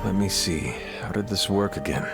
Let me see. How did this work again?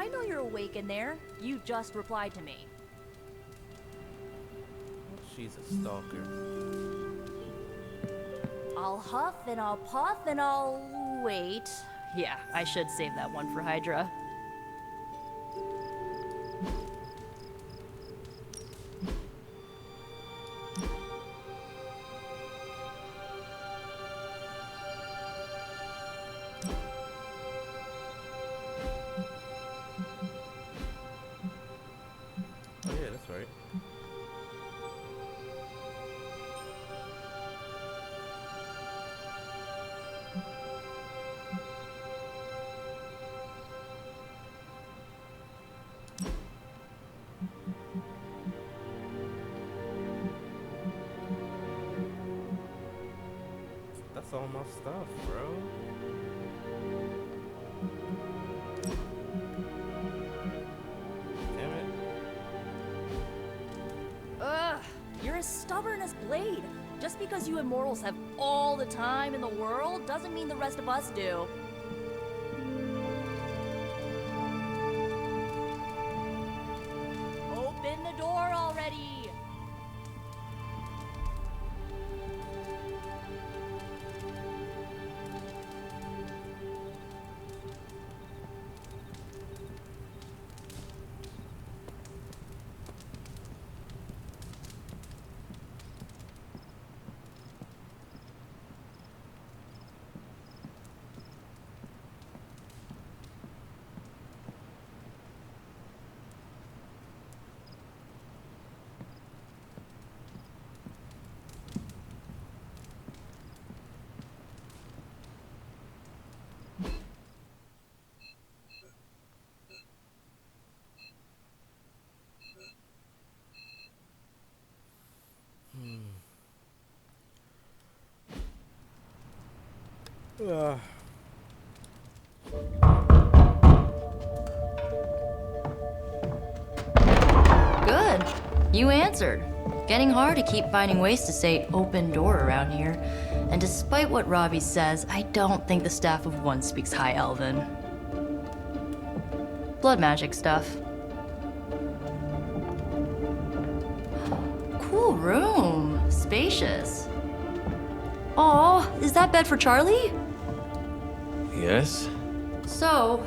I know you're awake in there. You just replied to me. She's a stalker. I'll huff and I'll puff and I'll wait. Yeah, I should save that one for Hydra. That's all my stuff, bro. Damn it. Ugh, you're as stubborn as Blade. Just because you immortals have all the time in the world doesn't mean the rest of us do. Open the door already! Good. You answered. Getting hard to keep finding ways to say open door around here. And despite what Robbie says, I don't think the staff of one speaks High Elven. Blood magic stuff. Cool room. Spacious. Aw, is that bed for Charlie? Yes? So,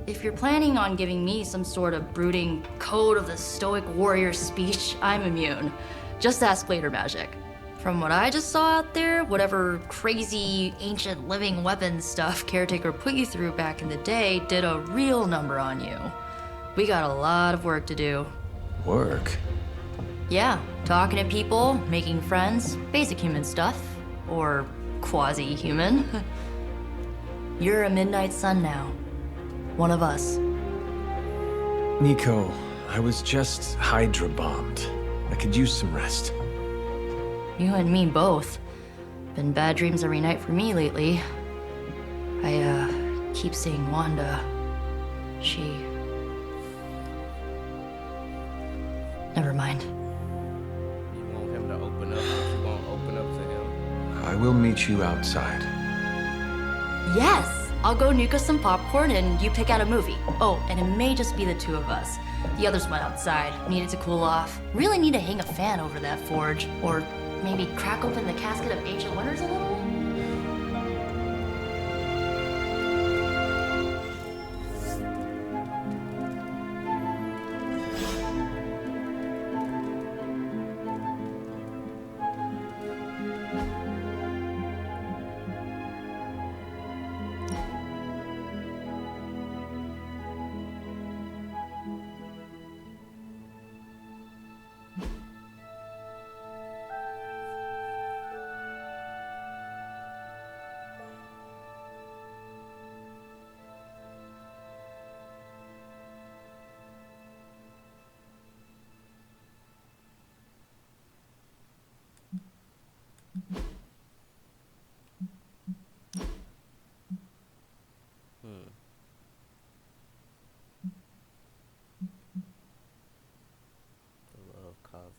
if you're planning on giving me some sort of brooding code of the stoic warrior speech, I'm immune. Just ask later magic. From what I just saw out there, whatever crazy ancient living weapons stuff Caretaker put you through back in the day did a real number on you. We got a lot of work to do. Work? Yeah, talking to people, making friends, basic human stuff. Or quasi-human. You're a midnight sun now. One of us. Nico, I was just Hydra bombed. I could use some rest. You and me both. Been bad dreams every night for me lately. I, keep seeing Wanda. She... Never mind. You want him to open up, but you won't open up to him. I will meet you outside. Yes! I'll go nuke us some popcorn and you pick out a movie. Oh, and it may just be the two of us. The others went outside, needed to cool off. Really need to hang a fan over that forge. Or maybe crack open the casket of ancient wonders a little?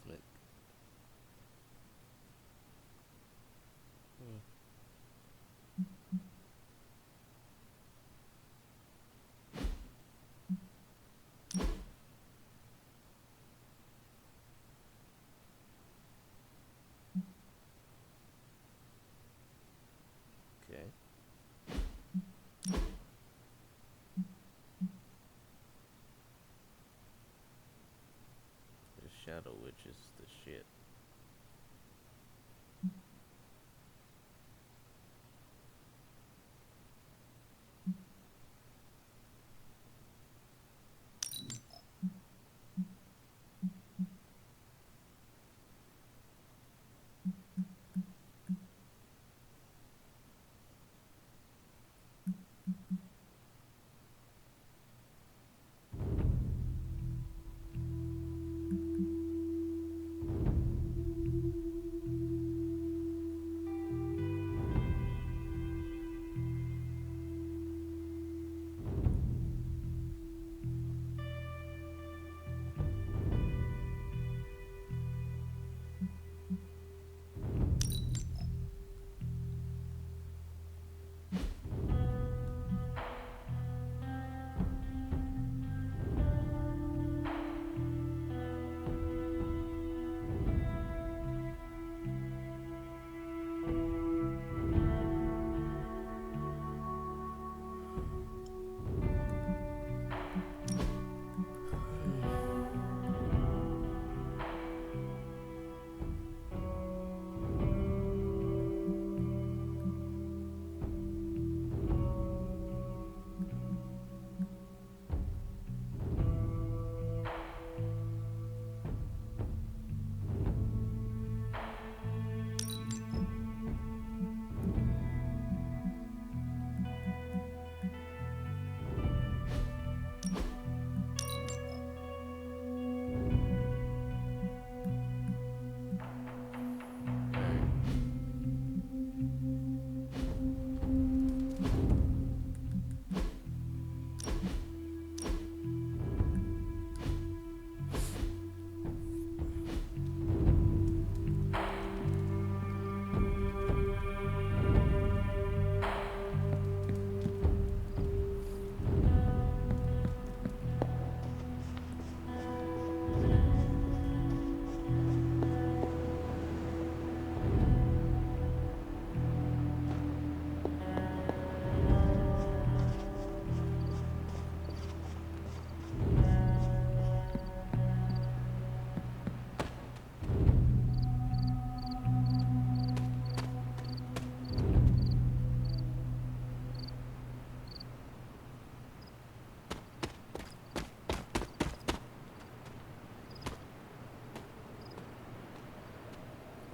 movement. Okay. The Shadow Witch is the shit.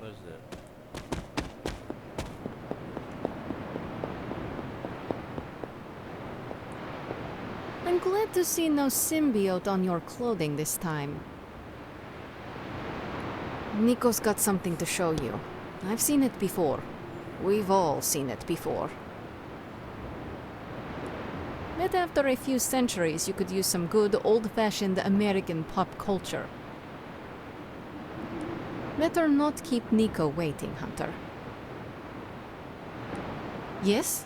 What is that? I'm glad to see no symbiote on your clothing this time. Nico's got something to show you. I've seen it before. We've all seen it before. Bet after a few centuries you could use some good old-fashioned American pop culture. Better not keep Nico waiting, Hunter. Yes?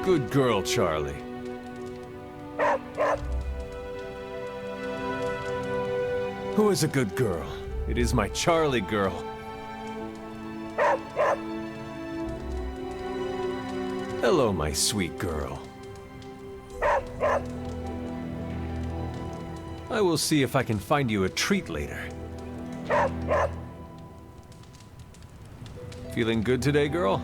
Good girl, Charlie. Who is a good girl? It is my Charlie girl. Hello, my sweet girl. I will see if I can find you a treat later. Feeling good today, girl?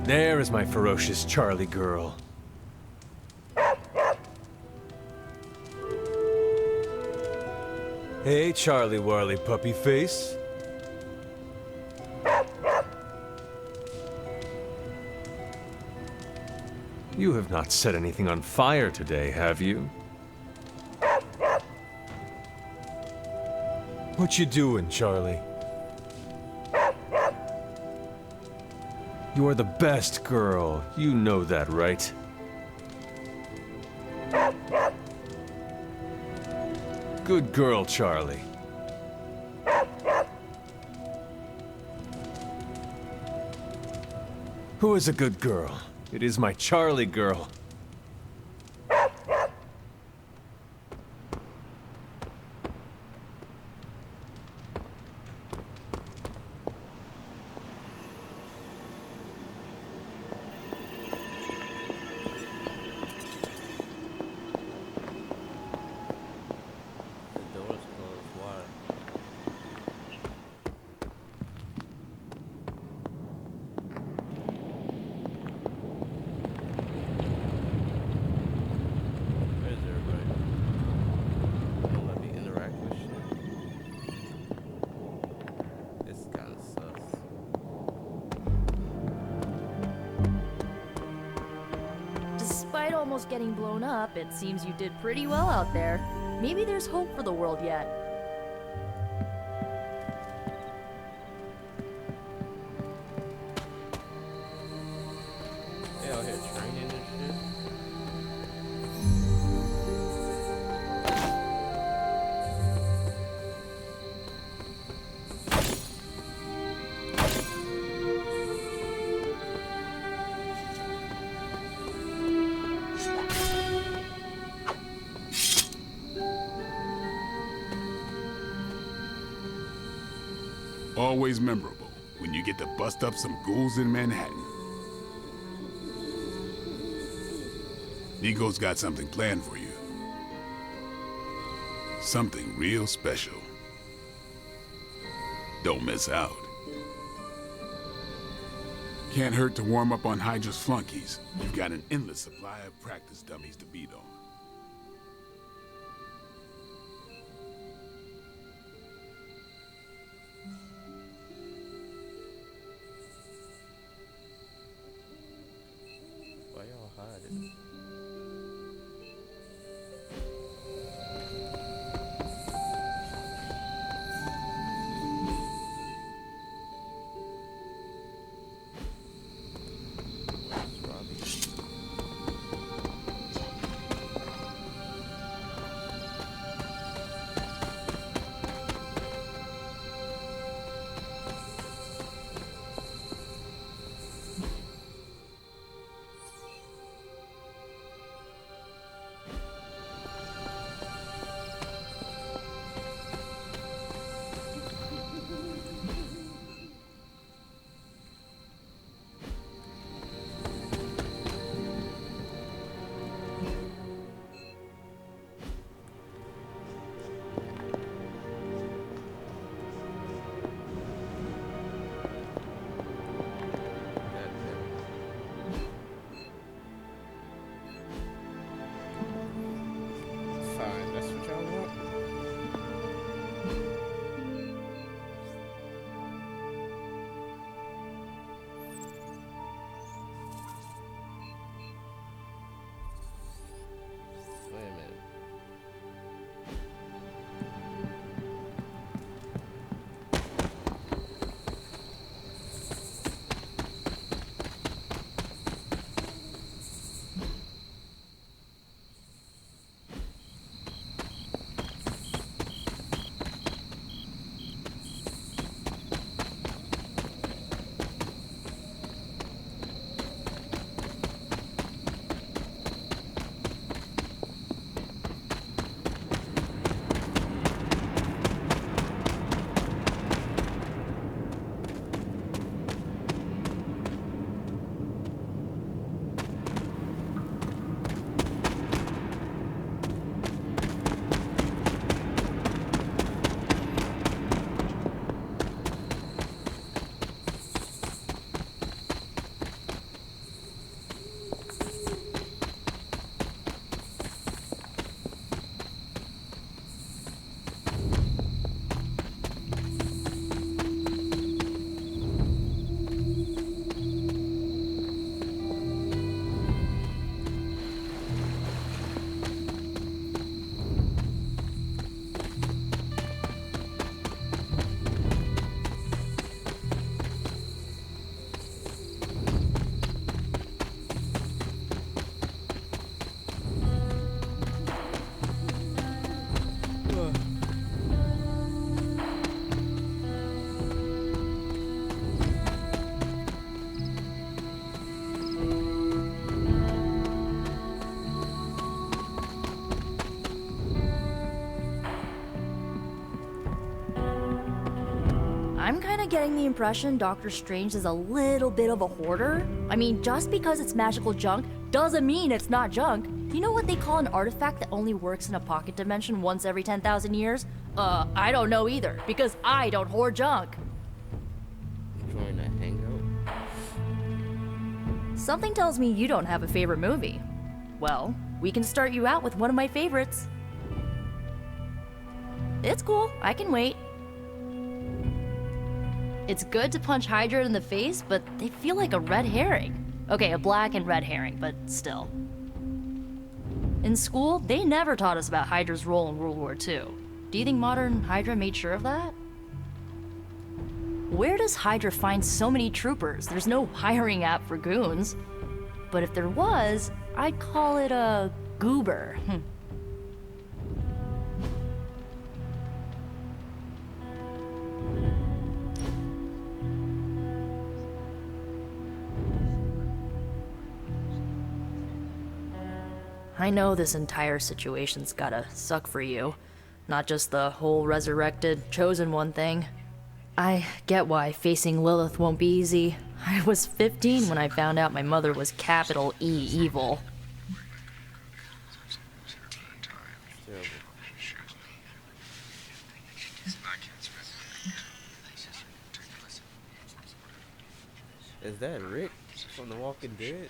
There is my ferocious Charlie girl. Hey, Charlie Warley puppy face. You have not set anything on fire today, have you? What you doing, Charlie? You are the best girl. You know that, right? Good girl, Charlie. Who is a good girl? It is my Charlie girl. The door's closed. Why? Where's everybody? Don't let me interact with shit. This is kinda sus. Despite almost getting blown up, it seems you did pretty well out there. Maybe there's hope for the world yet. They out here training and shit. Always memorable when you get to bust up some ghouls in Manhattan. Nico's got something planned for you. Something real special. Don't miss out. Can't hurt to warm up on Hydra's flunkies. You've got an endless supply of practice dummies to beat on. Why y'all hiding? Where's Robbie? of getting the impression Doctor Strange is a little bit of a hoarder. I mean, just because it's magical junk doesn't mean it's not junk. You know what they call an artifact that only works in a pocket dimension once every 10,000 years? I don't know either, because I don't hoard junk. Join that hangout. Something tells me you don't have a favorite movie. Well, we can start you out with one of my favorites. It's cool, I can wait. It's good to punch Hydra in the face, but they feel like a red herring. Okay, a black and red herring, but still. In school, they never taught us about Hydra's role in World War II. Do you think modern Hydra made sure of that? Where does Hydra find so many troopers? There's no hiring app for goons. But if there was, I'd call it a goober. I know this entire situation's gotta suck for you. Not just the whole resurrected, chosen one thing. I get why facing Lilith won't be easy. I was 15 when I found out my mother was capital E evil. Is that Rick from The Walking Dead?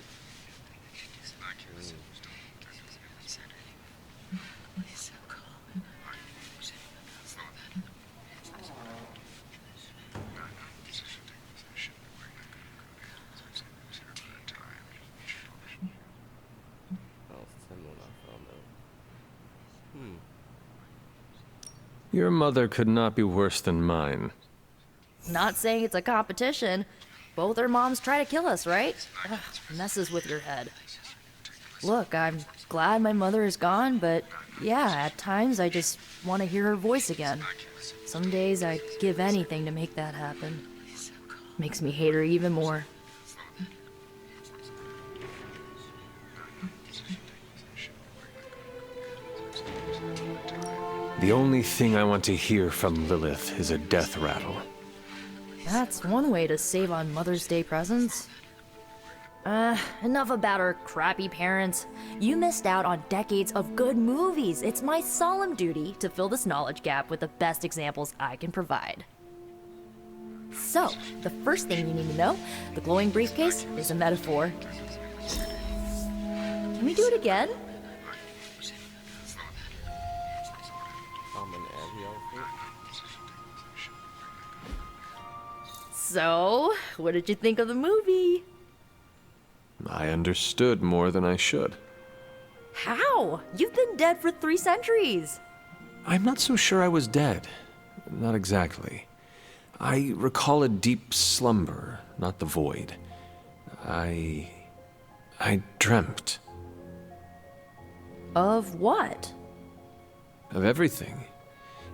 Your mother could not be worse than mine. Not saying it's a competition. Both our moms try to kill us, right? Ugh, messes with your head. Look, I'm glad my mother is gone, but yeah, at times I just want to hear her voice again. Some days I'd give anything to make that happen. Makes me hate her even more. The only thing I want to hear from Lilith is a death rattle. That's one way to save on Mother's Day presents. Enough about our crappy parents. You missed out on decades of good movies. It's my solemn duty to fill this knowledge gap with the best examples I can provide. So, the first thing you need to know, the glowing briefcase is a metaphor. Can we do it again? So, what did you think of the movie? I understood more than I should. How? You've been dead for 3 centuries. I'm not so sure I was dead. Not exactly. I recall a deep slumber, not the void. I dreamt. Of what? Of everything.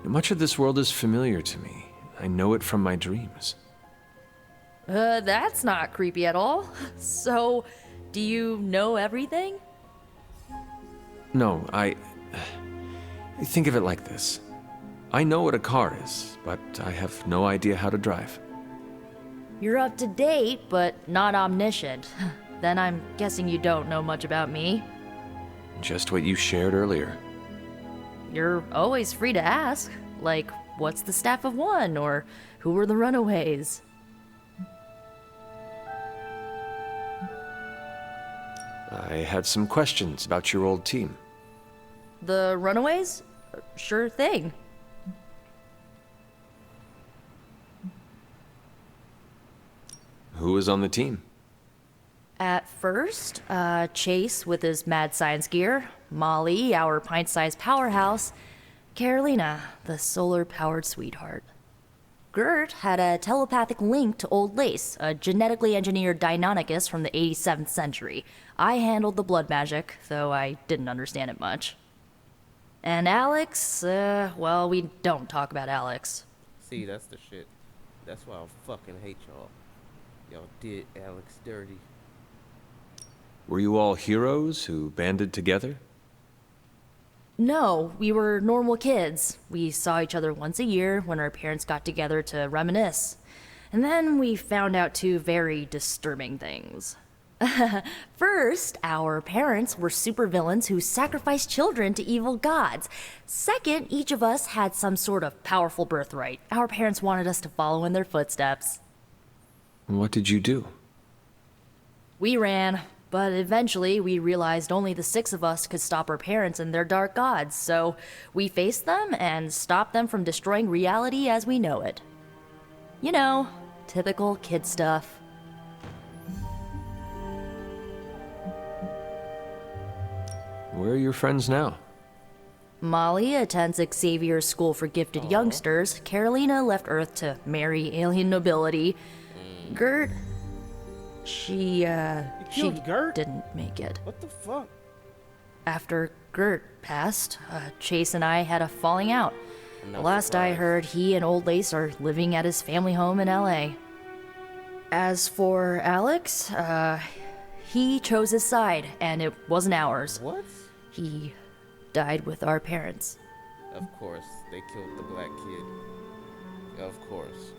Much of this world is familiar to me. I know it from my dreams. That's not creepy at all. So, do you know everything? No, I think of it like this. I know what a car is, but I have no idea how to drive. You're up to date, but not omniscient. Then I'm guessing you don't know much about me. Just what you shared earlier. You're always free to ask. Like, what's the staff of one? Or who were the runaways? I had some questions about your old team. The runaways? Sure thing. Who was on the team? At first, Chase with his mad science gear, Molly, our pint-sized powerhouse, Carolina, the solar-powered sweetheart. Gert had a telepathic link to Old Lace, a genetically engineered Deinonychus from the 87th century. I handled the blood magic, though I didn't understand it much. And Alex, well, we don't talk about Alex. See, that's the shit. That's why I fucking hate y'all. Y'all did Alex dirty. Were you all heroes who banded together? No, we were normal kids. We saw each other once a year when our parents got together to reminisce. And then we found out two very disturbing things. First, our parents were supervillains who sacrificed children to evil gods. Second, each of us had some sort of powerful birthright. Our parents wanted us to follow in their footsteps. What did you do? We ran, but eventually we realized only the six of us could stop our parents and their dark gods, so we faced them and stopped them from destroying reality as we know it. You know, typical kid stuff. Where are your friends now? Molly attends Xavier's School for Gifted Youngsters. Carolina left Earth to marry alien nobility. Gert... She killed Gert? didn't make it. What the fuck? After Gert passed, Chase and I had a falling out. No Last I surprise. heard, he and Old Lace are living at his family home in LA. As for Alex, he chose his side, and it wasn't ours. What? He died with our parents. Of course, they killed the black kid. Of course.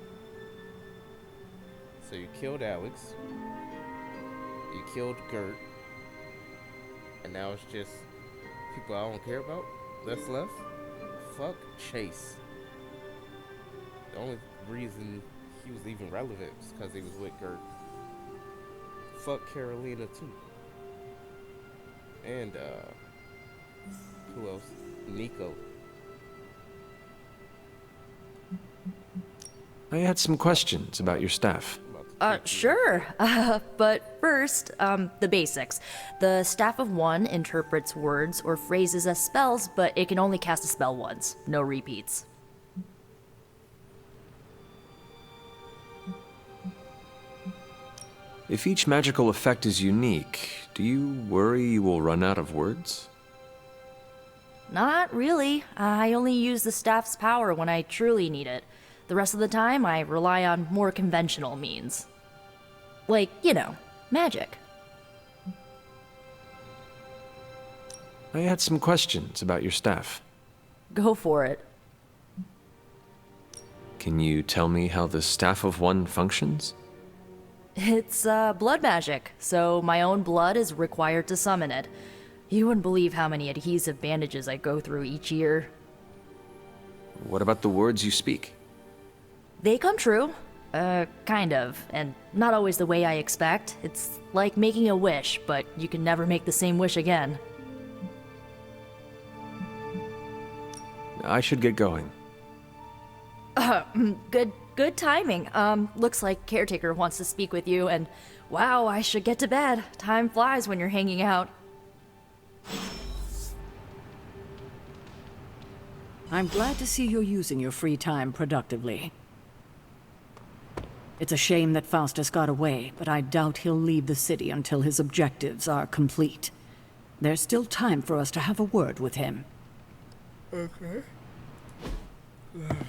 So you killed Alex. You killed Gert. And now it's just people I don't care about that's left. Fuck Chase. The only reason he was even relevant is because he was with Gert. Fuck Carolina too. And who else? Nico. I had some questions about your staff. Sure. But first, the basics. The Staff of One interprets words or phrases as spells, but it can only cast a spell once. No repeats. If each magical effect is unique, do you worry you will run out of words? Not really. I only use the staff's power when I truly need it. The rest of the time, I rely on more conventional means. Like, you know, magic. I had some questions about your staff. Go for it. Can you tell me how the Staff of One functions? It's, blood magic, so my own blood is required to summon it. You wouldn't believe how many adhesive bandages I go through each year. What about the words you speak? They come true. Kind of. And not always the way I expect. It's like making a wish, but you can never make the same wish again. I should get going. Good timing. Looks like Caretaker wants to speak with you, and wow, I should get to bed. Time flies when you're hanging out. I'm glad to see you're using your free time productively. It's a shame that Faustus got away, but I doubt he'll leave the city until his objectives are complete. There's still time for us to have a word with him. Okay.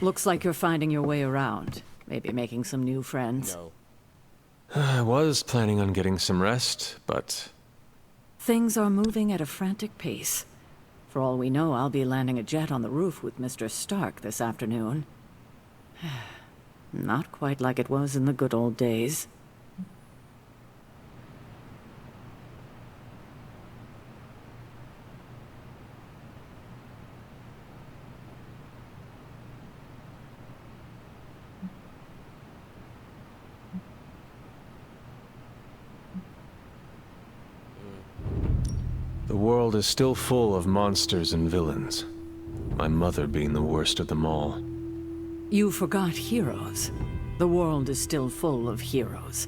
Looks like you're finding your way around. Maybe making some new friends. No. I was planning on getting some rest, but Things are moving at a frantic pace. For all we know, I'll be landing a jet on the roof with Mr. Stark this afternoon. Not quite like it was in the good old days. the world is still full of monsters and villains. My mother being the worst of them all. You forgot heroes. The world is still full of heroes.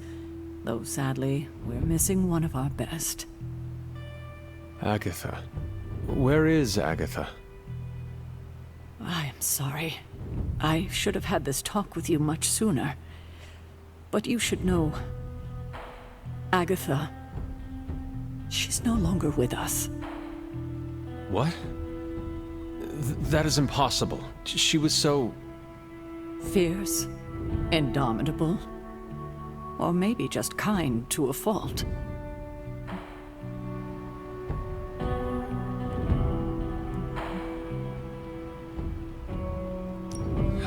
Though sadly, we're missing one of our best. Agatha. Where is Agatha? I am sorry. I should have had this talk with you much sooner. But you should know... Agatha... She's no longer with us. What? That is impossible. She was so... Fierce, indomitable, or maybe just kind to a fault.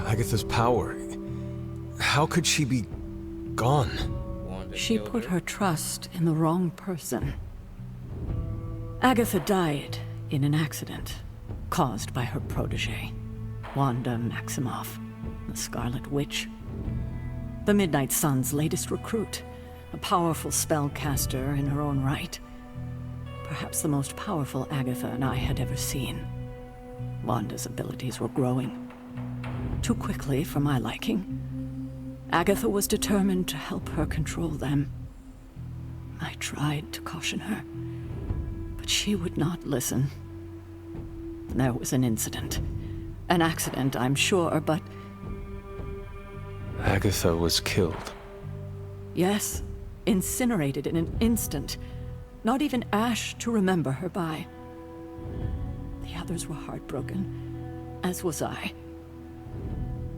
Agatha's power. How could she be gone. Wanda She killed put her trust in the wrong person. Agatha died in an accident caused by her protege, Wanda Maximoff, the Scarlet Witch. The Midnight Sun's latest recruit, a powerful spellcaster in her own right. Perhaps the most powerful Agatha and I had ever seen. Wanda's abilities were growing. Too quickly for my liking. Agatha was determined to help her control them. I tried to caution her, but she would not listen. There was an incident. An accident, I'm sure, but... Agatha was killed. Yes, incinerated in an instant. Not even ash to remember her by. The others were heartbroken, as was I.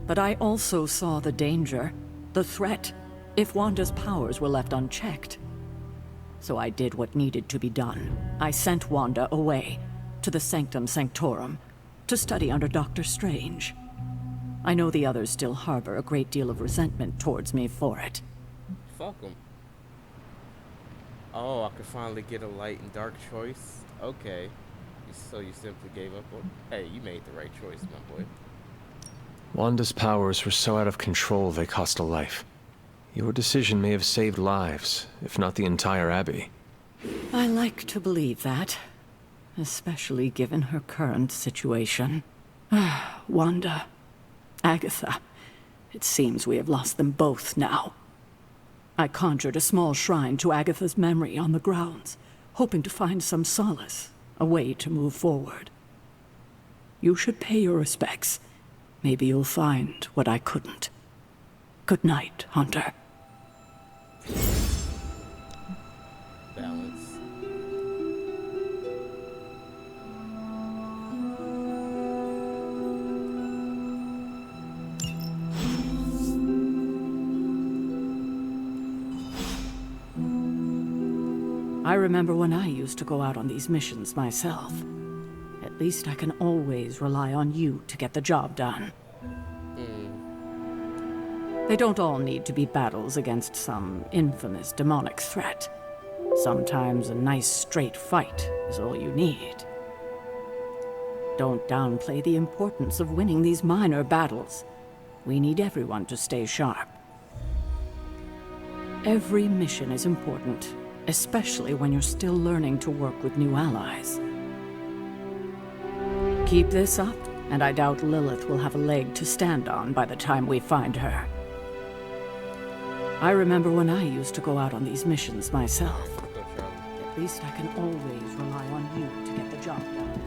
But I also saw the danger, the threat, if Wanda's powers were left unchecked. So I did what needed to be done. I sent Wanda away, to the Sanctum Sanctorum, to study under Doctor Strange. I know the others still harbor a great deal of resentment towards me for it. Fuck them. Oh, I could finally get a light and dark choice. Okay. So you simply gave up on... Hey, you made the right choice, my boy. Wanda's powers were so out of control they cost a life. Your decision may have saved lives, if not the entire Abbey. I like to believe that, especially given her current situation. Wanda, Agatha, it seems we have lost them both now. I conjured a small shrine to Agatha's memory on the grounds, hoping to find some solace, a way to move forward. You should pay your respects. Maybe you'll find what I couldn't. Good night, Hunter. Balance. I remember when I used to go out on these missions myself. At least I can always rely on you to get the job done. They don't all need to be battles against some infamous demonic threat. Sometimes a nice straight fight is all you need. Don't downplay the importance of winning these minor battles. We need everyone to stay sharp. Every mission is important, especially when you're still learning to work with new allies. Keep this up, and I doubt Lilith will have a leg to stand on by the time we find her. I remember when I used to go out on these missions myself. Let's go, Charlie. At least I can always rely on you to get the job done.